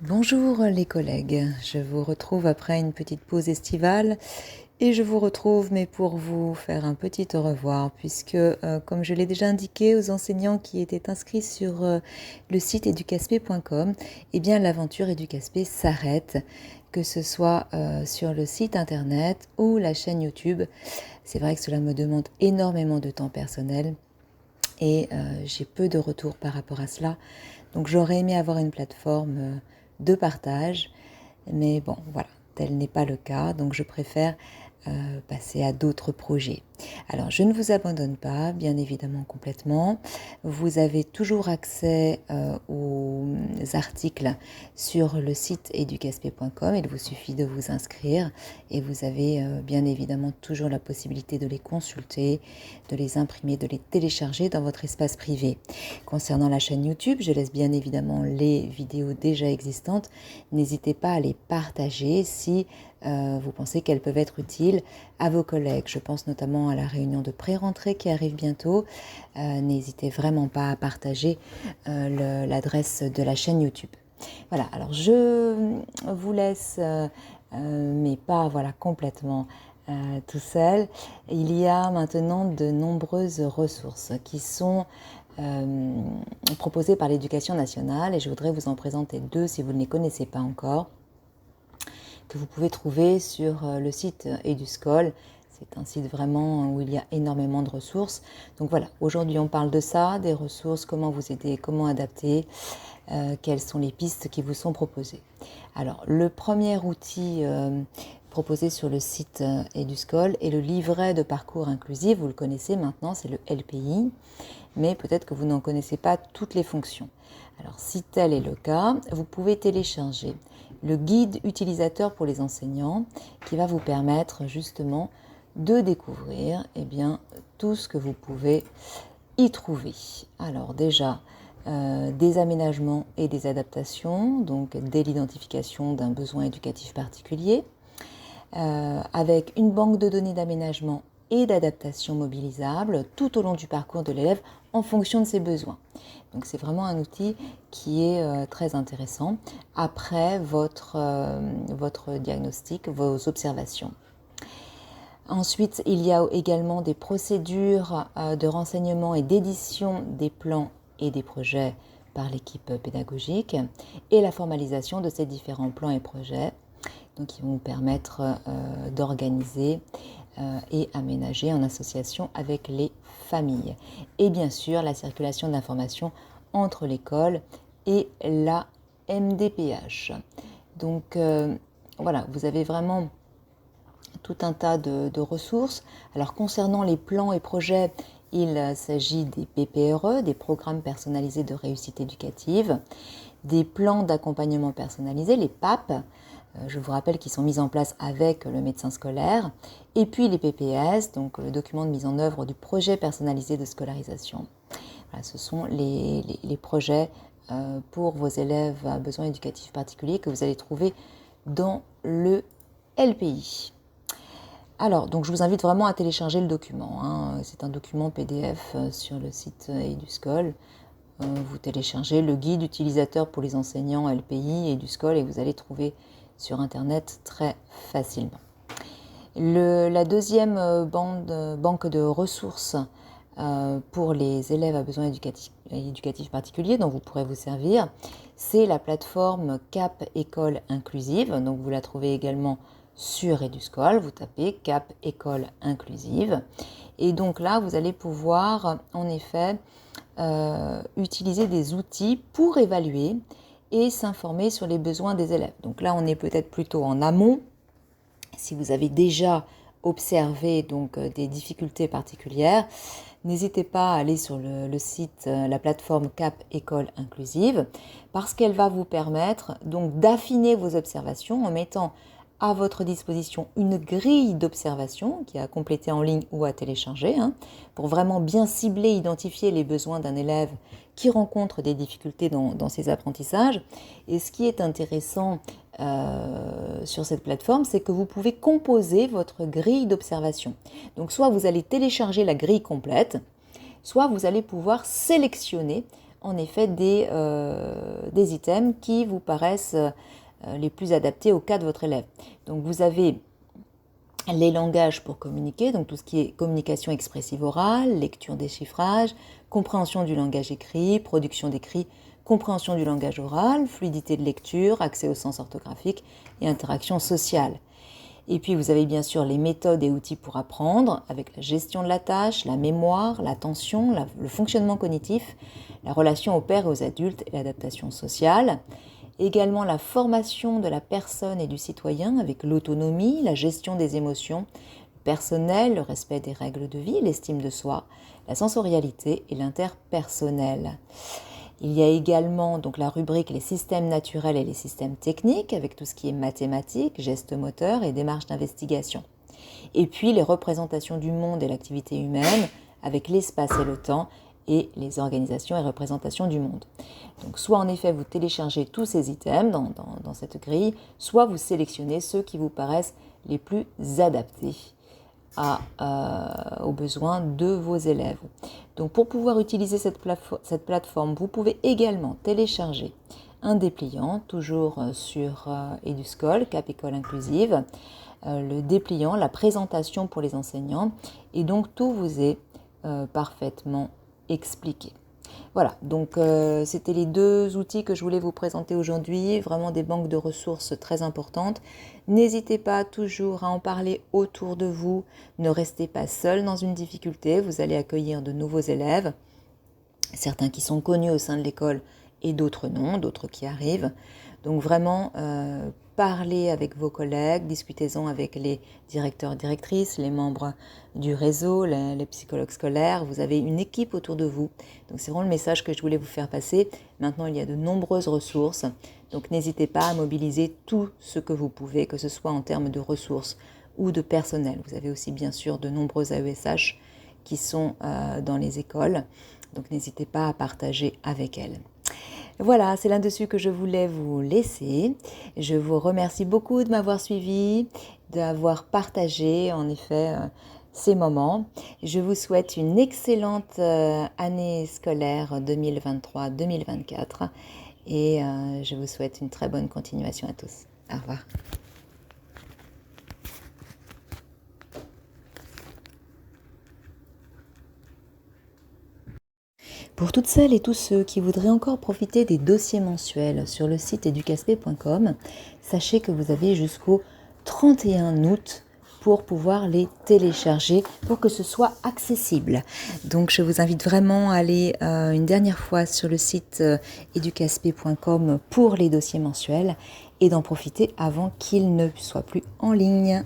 Bonjour les collègues, je vous retrouve après une petite pause estivale et je vous retrouve mais pour vous faire un petit au revoir puisque comme je l'ai déjà indiqué aux enseignants qui étaient inscrits sur le site educasp.com, eh bien l'aventure Educasp s'arrête, que ce soit sur le site internet ou la chaîne YouTube. C'est vrai que cela me demande énormément de temps personnel et j'ai peu de retours par rapport à cela. Donc j'aurais aimé avoir une plateforme de partage, mais bon, voilà, tel n'est pas le cas, donc je préfère passer à d'autres projets. Alors, je ne vous abandonne pas, bien évidemment, complètement. Vous avez toujours accès aux articles sur le site educasp.com. Il vous suffit de vous inscrire et vous avez bien évidemment toujours la possibilité de les consulter, de les imprimer, de les télécharger dans votre espace privé. Concernant la chaîne YouTube, je laisse bien évidemment les vidéos déjà existantes. N'hésitez pas à les partager si vous pensez qu'elles peuvent être utiles à vos collègues. Je pense notamment à la réunion de pré-rentrée qui arrive bientôt. N'hésitez vraiment pas à partager l'adresse de la chaîne YouTube. Voilà, alors je vous laisse, mais pas voilà, complètement tout seul. Il y a maintenant de nombreuses ressources qui sont proposées par l'Éducation nationale et je voudrais vous en présenter deux si vous ne les connaissez pas encore, que vous pouvez trouver sur le site EduScol. C'est un site vraiment où il y a énormément de ressources. Donc voilà, aujourd'hui on parle de ça, des ressources, comment vous aider, comment adapter, quelles sont les pistes qui vous sont proposées. Alors le premier outil proposé sur le site EduScol est le livret de parcours inclusif. Vous le connaissez maintenant, c'est le LPI, mais peut-être que vous n'en connaissez pas toutes les fonctions. Alors si tel est le cas, vous pouvez télécharger le guide utilisateur pour les enseignants qui va vous permettre justement de découvrir tout ce que vous pouvez y trouver. Alors déjà, des aménagements et des adaptations, donc dès l'identification d'un besoin éducatif particulier, avec une banque de données d'aménagement et d'adaptation mobilisable tout au long du parcours de l'élève en fonction de ses besoins. Donc c'est vraiment un outil qui est très intéressant après votre diagnostic, vos observations. Ensuite, il y a également des procédures de renseignement et d'édition des plans et des projets par l'équipe pédagogique et la formalisation de ces différents plans et projets, donc qui vont vous permettre d'organiser et aménager en association avec les familles. Et bien sûr, la circulation d'informations entre l'école et la MDPH. Donc voilà, vous avez vraiment tout un tas de ressources. Alors concernant les plans et projets, il s'agit des PPRE, des programmes personnalisés de réussite éducative, des plans d'accompagnement personnalisé, les PAP, je vous rappelle qu'ils sont mis en place avec le médecin scolaire, et puis les PPS, donc le document de mise en œuvre du projet personnalisé de scolarisation. Voilà, ce sont les projets pour vos élèves à besoins éducatifs particuliers que vous allez trouver dans le LPI. Alors, donc je vous invite vraiment à télécharger le document, hein. C'est un document PDF sur le site EduScol. Vous téléchargez le guide utilisateur pour les enseignants LPI et EduScol et vous allez trouver sur Internet très facilement. La deuxième banque de ressources pour les élèves à besoins éducatifs particuliers dont vous pourrez vous servir, c'est la plateforme CAP École Inclusive. Donc vous la trouvez également sur EduScol, vous tapez CAP École Inclusive. Et donc là, vous allez pouvoir en effet utiliser des outils pour évaluer et s'informer sur les besoins des élèves. Donc là, on est peut-être plutôt en amont. Si vous avez déjà observé donc des difficultés particulières, n'hésitez pas à aller sur le site, la plateforme CAP École Inclusive, parce qu'elle va vous permettre donc d'affiner vos observations en mettant à votre disposition une grille d'observation qui est à compléter en ligne ou à télécharger, pour vraiment bien cibler, identifier les besoins d'un élève qui rencontre des difficultés dans ses apprentissages. Et ce qui est intéressant sur cette plateforme, c'est que vous pouvez composer votre grille d'observation. Donc soit vous allez télécharger la grille complète, soit vous allez pouvoir sélectionner en effet des items qui vous paraissent les plus adaptés au cas de votre élève. Donc vous avez les langages pour communiquer, donc tout ce qui est communication expressive orale, lecture déchiffrage, compréhension du langage écrit, production d'écrit, compréhension du langage oral, fluidité de lecture, accès au sens orthographique et interaction sociale. Et puis vous avez bien sûr les méthodes et outils pour apprendre, avec la gestion de la tâche, la mémoire, l'attention, le fonctionnement cognitif, la relation aux pairs et aux adultes et l'adaptation sociale. Également la formation de la personne et du citoyen avec l'autonomie, la gestion des émotions, le personnel, le respect des règles de vie, l'estime de soi, la sensorialité et l'interpersonnel. Il y a également donc la rubrique les systèmes naturels et les systèmes techniques avec tout ce qui est mathématiques, gestes moteurs et démarches d'investigation. Et puis les représentations du monde et l'activité humaine avec l'espace et le temps et les organisations et représentations du monde. Donc soit en effet vous téléchargez tous ces items dans cette grille, soit vous sélectionnez ceux qui vous paraissent les plus adaptés aux besoins de vos élèves. Donc pour pouvoir utiliser cette plateforme, vous pouvez également télécharger un dépliant, toujours sur Eduscol, Cap École Inclusive, le dépliant, la présentation pour les enseignants, et donc tout vous est parfaitement expliqué. Voilà, donc c'était les deux outils que je voulais vous présenter aujourd'hui, vraiment des banques de ressources très importantes. N'hésitez pas toujours à en parler autour de vous, ne restez pas seul dans une difficulté, vous allez accueillir de nouveaux élèves, certains qui sont connus au sein de l'école et d'autres non, d'autres qui arrivent. Donc vraiment, parlez avec vos collègues, discutez-en avec les directeurs et directrices, les membres du réseau, les psychologues scolaires. Vous avez une équipe autour de vous. Donc c'est vraiment le message que je voulais vous faire passer. Maintenant, il y a de nombreuses ressources. Donc n'hésitez pas à mobiliser tout ce que vous pouvez, que ce soit en termes de ressources ou de personnel. Vous avez aussi bien sûr de nombreux AESH qui sont dans les écoles. Donc n'hésitez pas à partager avec elles. Voilà, c'est là-dessus que je voulais vous laisser. Je vous remercie beaucoup de m'avoir suivi, d'avoir partagé en effet ces moments. Je vous souhaite une excellente année scolaire 2023-2024 et je vous souhaite une très bonne continuation à tous. Au revoir. Pour toutes celles et tous ceux qui voudraient encore profiter des dossiers mensuels sur le site educasp.com, sachez que vous avez jusqu'au 31 août pour pouvoir les télécharger, pour que ce soit accessible. Donc je vous invite vraiment à aller une dernière fois sur le site educasp.com pour les dossiers mensuels et d'en profiter avant qu'ils ne soient plus en ligne.